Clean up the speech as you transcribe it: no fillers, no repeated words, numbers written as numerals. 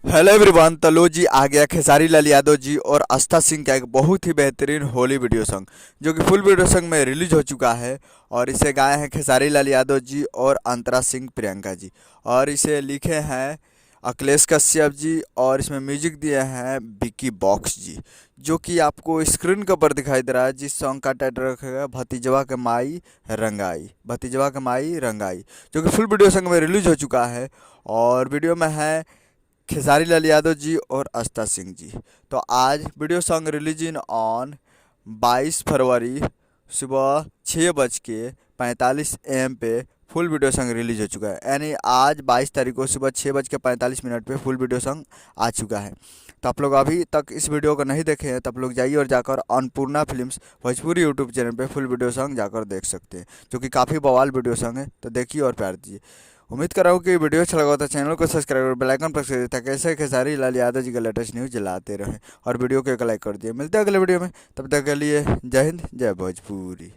Hello everyone. तो लो जी आ गया खेसारी लाल यादव जी और आस्था सिंह का एक बहुत ही बेहतरीन होली वीडियो सॉन्ग जो कि फुल वीडियो सॉन्ग में रिलीज हो चुका है। और इसे गाए हैं खेसारी लाल यादव जी और अंतरा सिंह प्रियंका जी। और इसे लिखे हैं अखिलेश कश्यप जी और इसमें म्यूजिक दिए हैं विकी बॉक्स जी, जो कि आपको स्क्रीन के ऊपर दिखाई दे रहा है। जिस सॉन्ग का टाइटल रखेगा भतीजवा के माई रंगाई, भतीजवा के माई रंगाई, जो कि फुल वीडियो सॉन्ग में रिलीज हो चुका है। और वीडियो में है खेसारी लाल यादव जी और आस्था सिंह जी। तो आज video song release in on 22 फरवरी सुबह 6:45 AM पे फुल वीडियो सॉन्ग रिलीज हो चुका है। यानी आज 22 तारीख को सुबह 6:45 पे फुल वीडियो सॉन्ग आ चुका है। तो आप लोग अभी तक इस वीडियो को नहीं देखे हैं तो आप लोग जाइए और जाकर Annapurna films Bhojpuri YouTube channel पे फुल वीडियो सॉन्ग जाकर देख सकते हैं, जो कि काफ़ी बवाल वीडियो सॉन्ग है। तो देखिए और प्यार दीजिए। उम्मीद कर रहा हूँ कि वीडियो अच्छा लगा हो तो चैनल को सब्सक्राइब और बेल आइकन प्रेस कर दिए ताकि ऐसे खेसारी लाल यादव जी का लेटेस्ट न्यूज़ लाते रहें। और वीडियो को एक लाइक कर दिए। मिलते हैं अगले वीडियो में, तब तक के लिए जय हिंद जय भोजपुरी।